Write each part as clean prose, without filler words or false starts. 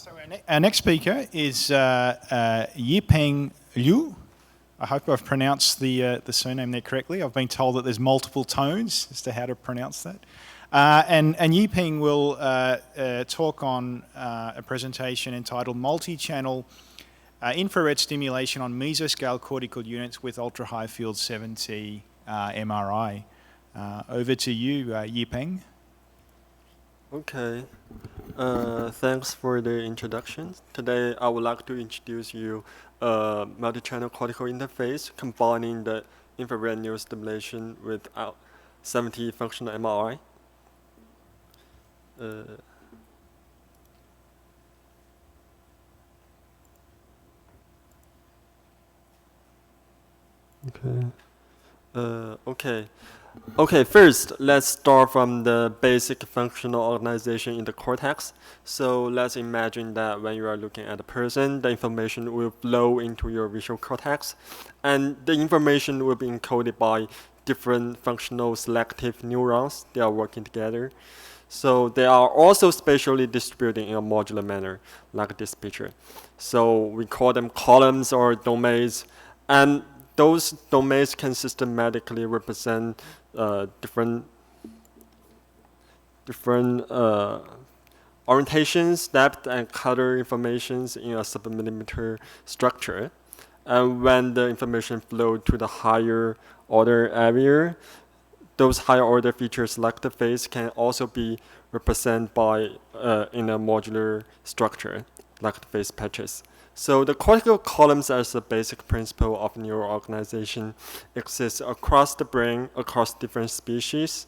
So our next speaker is Yipeng Liu. I hope I've pronounced the surname there correctly. I've been told that there's multiple tones as to how to pronounce that. And Yipeng will talk on a presentation entitled Multi-Channel Infrared Stimulation on Mesoscale Cortical Units with Ultra-High Field 7T MRI. Over to you, Yipeng. Okay, thanks for the introduction. Today I would like to introduce you a multi-channel cortical interface combining the infrared neurostimulation with 7T functional MRI. Okay, first, let's start from the basic functional organization in the cortex. So let's imagine that when you are looking at a person, the information will flow into your visual cortex, and the information will be encoded by different functional selective neurons. They are working together. So they are also spatially distributed in a modular manner, like this picture. So we call them columns or domains, and those domains can systematically represent different orientations, depth, and color informations in a submillimeter structure. And when the information flows to the higher order area, those higher order features like the face can also be represented by in a modular structure, like the face patches. So the cortical columns as a basic principle of neural organization exists across the brain, across different species,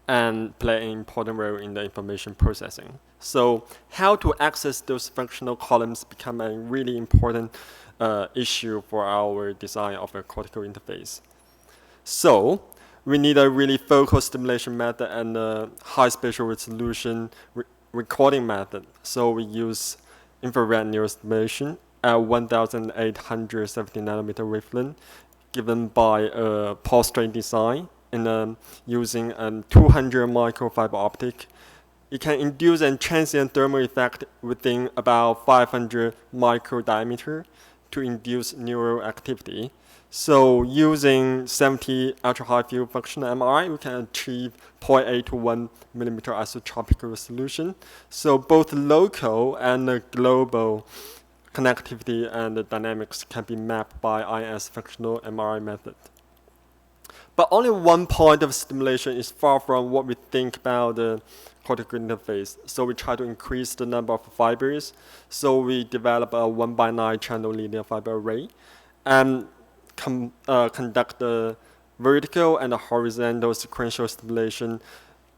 and play an important role in the information processing. So how to access those functional columns become a really important issue for our design of a cortical interface. So we need a really focused stimulation method and a high spatial resolution recording method. So we use infrared neurostimulation at 1,870 nanometer wavelength, given by a pulse train design in using a 200 microfiber optic. It can induce a transient thermal effect within about 500 micro diameter to induce neural activity. So using 7T ultra-high field functional MRI, we can achieve 0.8 to 1 millimeter isotropic resolution. So both local and global connectivity and the dynamics can be mapped by INS functional MRI method. But only one point of stimulation is far from what we think about the cortical interface. So we try to increase the number of fibers. So we develop a 1x9 channel linear fiber array and conduct the vertical and the horizontal sequential stimulation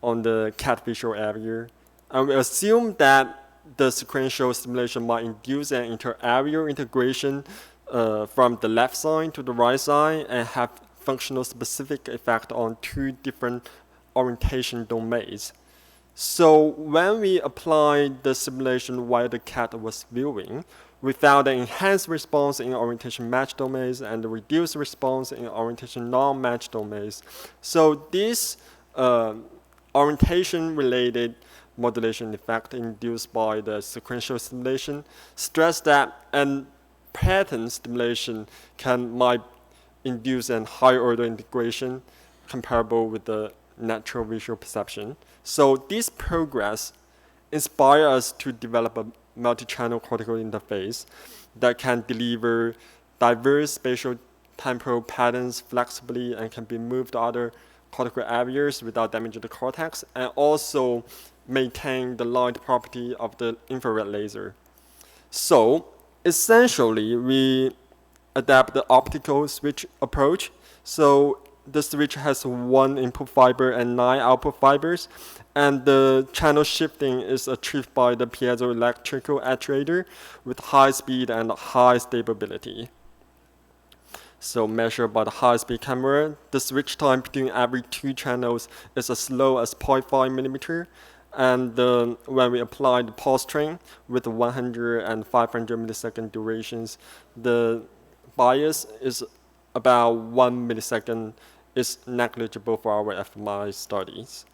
on the cat visual area. And we assume that the sequential stimulation might induce an inter-areal integration from the left side to the right side and have functional specific effect on two different orientation domains. So when we applied the simulation while the cat was viewing, we found an enhanced response in orientation match domains and a reduced response in orientation non-match domains. So this orientation-related modulation effect induced by the sequential stimulation stress that and pattern stimulation might induce a higher order integration comparable with the natural visual perception. So this progress inspired us to develop a multi-channel cortical interface that can deliver diverse spatial temporal patterns flexibly and can be moved to other cortical areas without damaging the cortex, and also maintain the light property of the infrared laser. So essentially, we adapt the optical switch approach. So the switch has 1 input fiber and 9 output fibers, and the channel shifting is achieved by the piezoelectrical actuator with high speed and high stability. So measured by the high-speed camera, the switch time between every 2 channels is as low as 0.5 millimeter. And when we apply the pulse train with 100 and 500 millisecond durations, the bias is about 1 millisecond, is negligible for our fMRI studies.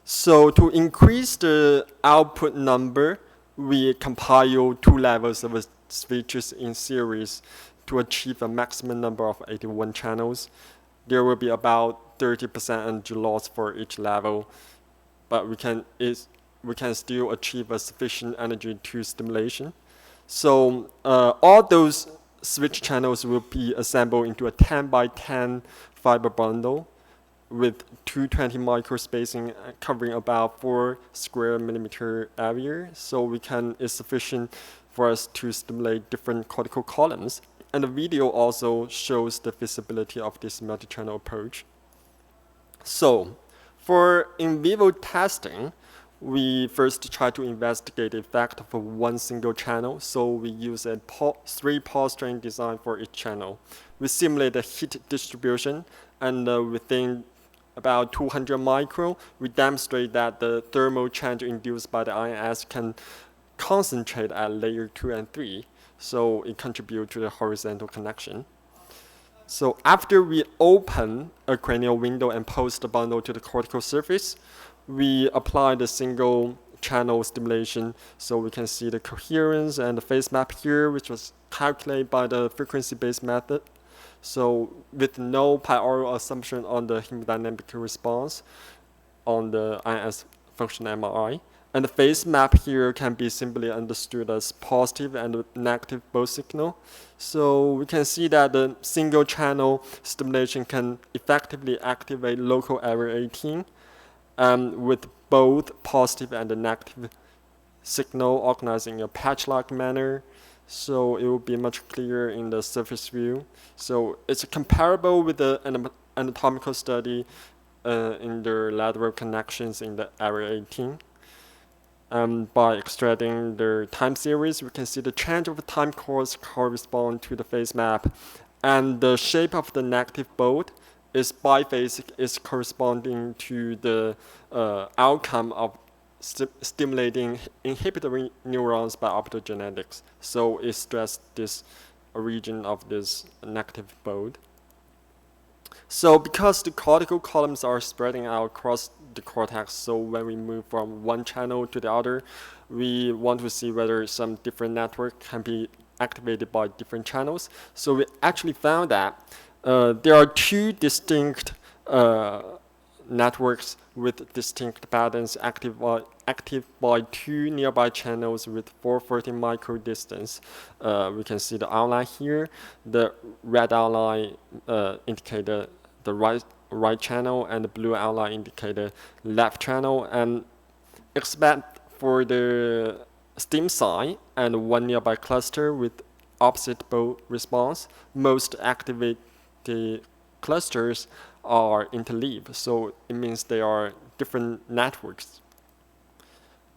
So to increase the output number, we compile 2 levels of switches in series to achieve a maximum number of 81 channels. There will be about 30% energy loss for each level, but we can still achieve a sufficient energy to stimulation. So all those switch channels will be assembled into a 10 by 10 fiber bundle with 220 micro spacing covering about 4 square millimeter area. So it's sufficient for us to stimulate different cortical columns. And the video also shows the feasibility of this multi-channel approach. So for in vivo testing, we first try to investigate the effect of one single channel. So we use a 3 pulse train design for each channel. We simulate the heat distribution, and within about 200 micro, we demonstrate that the thermal change induced by the INS can concentrate at layer 2 and 3. So it contributes to the horizontal connection. So after we open a cranial window and post the bundle to the cortical surface, we apply the single channel stimulation, so we can see the coherence and the phase map here, which was calculated by the frequency-based method. So with no prior assumption on the hemodynamic response on the INS function MRI. And the phase map here can be simply understood as positive and negative both signal. So we can see that the single channel stimulation can effectively activate local area 18 with both positive and negative signal organized in a patch-like manner. So it will be much clearer in the surface view. So it's comparable with the anatomical study in the lateral connections in the area 18. By extracting the time series, we can see the change of the time course correspond to the phase map, and the shape of the negative bolt is biphasic, is corresponding to the outcome of stimulating inhibitory neurons by optogenetics. So it stressed this region of this negative bolt. So because the cortical columns are spreading out across the cortex, so when we move from one channel to the other, we want to see whether some different network can be activated by different channels. So we actually found that there are 2 distinct networks with distinct patterns active by 2 nearby channels with 440 micro distance. We can see the outline here. The red outline indicates the right channel, and the blue outline indicates the left channel. And except for the stem side and one nearby cluster with opposite bolt response, most activated clusters are interleaved, so it means they are different networks.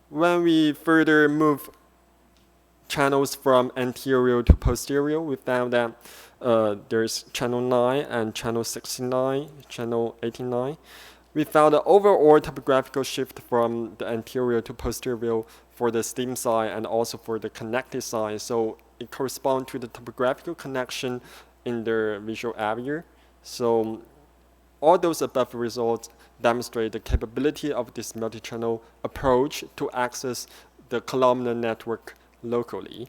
When we further move channels from anterior to posterior, we found that there's channel 9 and channel 69, channel 89. We found an overall topographical shift from the anterior to posterior for the stem side and also for the connected side, so it corresponds to the topographical connection in the visual area. So all those above results demonstrate the capability of this multi-channel approach to access the columnar network locally.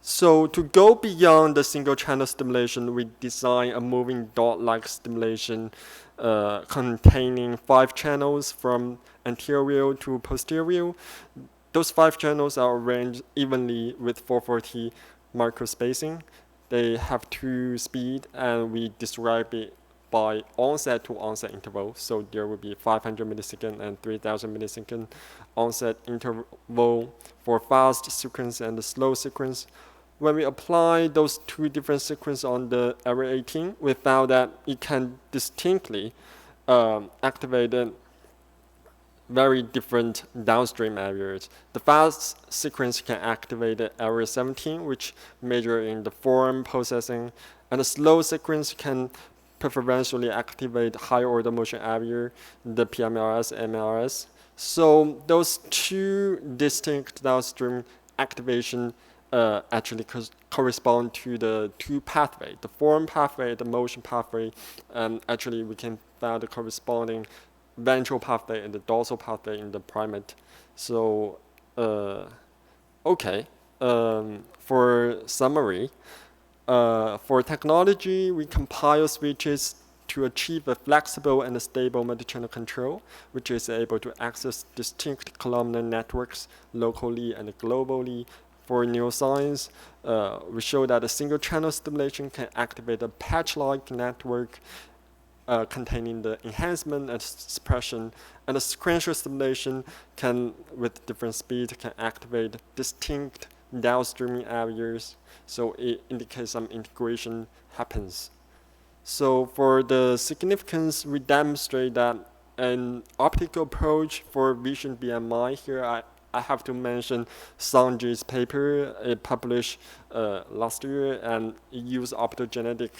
So to go beyond the single channel stimulation, we design a moving dot-like stimulation containing 5 channels from anterior to posterior. Those 5 channels are arranged evenly with 440 micro spacing. They have 2 speed, and we describe it by onset to onset interval. So there will be 500 millisecond and 3000 millisecond onset interval for fast sequence and the slow sequence. When we apply those 2 different sequences on the area 18, we found that it can distinctly activate very different downstream areas. The fast sequence can activate the area 17, which measure in the form processing, and the slow sequence can preferentially activate higher order motion area, the PMLS, MLS. So those 2 distinct downstream activation actually correspond to the 2 pathways, the form pathway, the motion pathway, and actually we can find the corresponding ventral pathway and the dorsal pathway in the primate. So Okay. For summary, for technology, we compile switches to achieve a flexible and stable multi-channel control, which is able to access distinct columnar networks locally and globally. For neuroscience, we show that a single channel stimulation can activate a patch-like network containing the enhancement and suppression, and the sequential stimulation can, with different speed, can activate distinct downstreaming areas. So it indicates some integration happens. So for the significance, we demonstrate that an optical approach for vision BMI here, I have to mention Sanjay's paper. It published last year, and it used optogenetic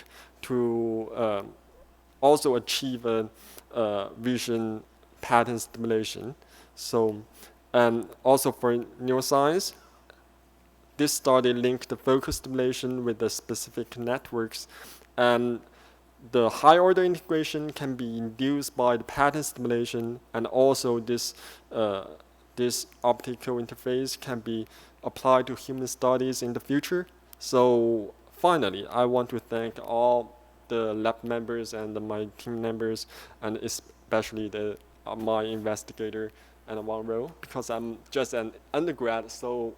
to also achieve a vision pattern stimulation. So, and also for neuroscience, this study linked the focal stimulation with the specific networks, and the high order integration can be induced by the pattern stimulation, and also this optical interface can be applied to human studies in the future. So finally, I want to thank all the lab members and my team members, and especially my investigator and one row, because I'm just an undergrad, so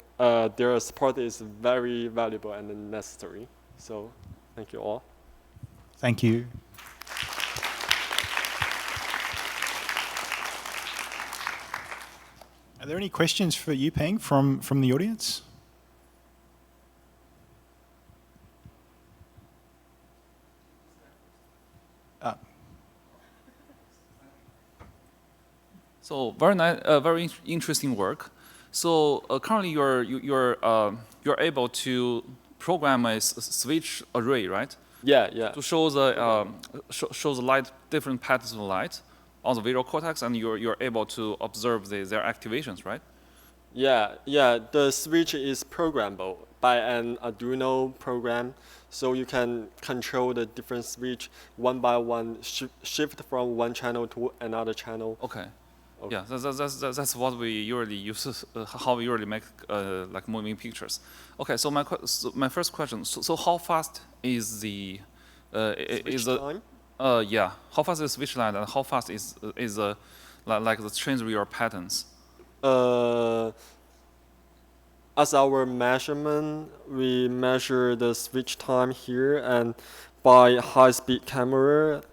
their support is very valuable and necessary. So thank you all. Thank you. Are there any questions for Yipeng from the audience? So very interesting work. So currently you're able to program a switch array, right? Yeah. To show the light, different patterns of light on the visual cortex, and you're able to observe their activations, right? Yeah. The switch is programmable by an Arduino program, so you can control the different switch one by one, shift from one channel to another channel. Okay. Yeah, that's what we usually use. How we usually make like moving pictures. Okay, so my first question. So how fast is the Switch time? Yeah, how fast is switch line, and how fast is like the change of your patterns? As our measurement, we measure the switch time here, and by high-speed camera,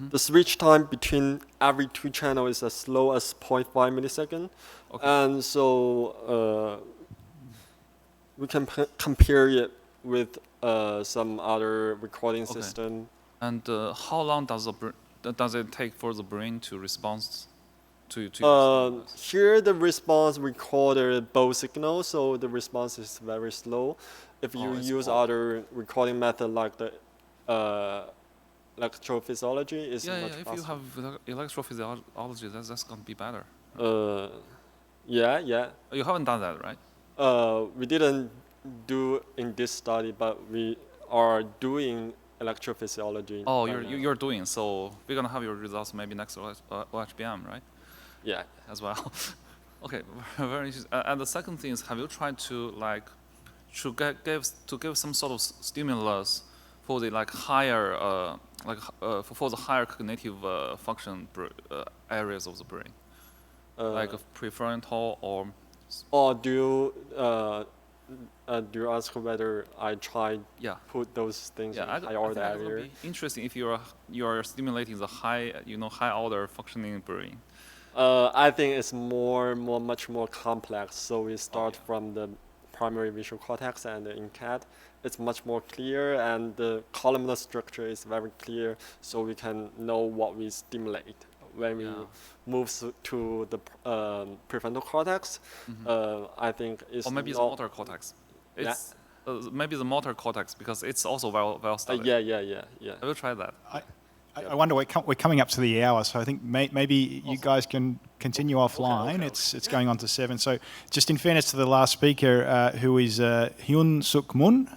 the switch time between every two channels is as slow as 0.5 millisecond. Okay. And so we can compare it with some other recording system. And how long does it take for the brain to respond to Here the response recorded both signals, so the response is very slow. If you use other recording method like the electrophysiology, is much faster. If you have electrophysiology, that's gonna be better. Yeah. You haven't done that, right? We didn't do in this study, but we are doing electrophysiology. Oh, you're doing, so we're gonna have your results maybe next OHBM, right? Yeah. As well. Okay, very interesting. And the second thing is, have you tried to give some sort of stimulus for the higher for the higher cognitive function areas of the brain, like prefrontal or? Or do you ask whether I tried put those things in high order area? It would be interesting if you're stimulating the high order functioning brain. I think it's much more complex. So we start from the primary visual cortex, and in CAD, it's much more clear, and the columnar structure is very clear, so we can know what we stimulate. When we move to the prefrontal cortex, I think it's or maybe the motor cortex. It's maybe the motor cortex, because it's also well studied. Yeah. I will try that. I wonder, we're coming up to the hour, so I think maybe you guys can continue offline. Okay. It's going on to 7. So just in fairness to the last speaker, who is Hyun Suk Moon,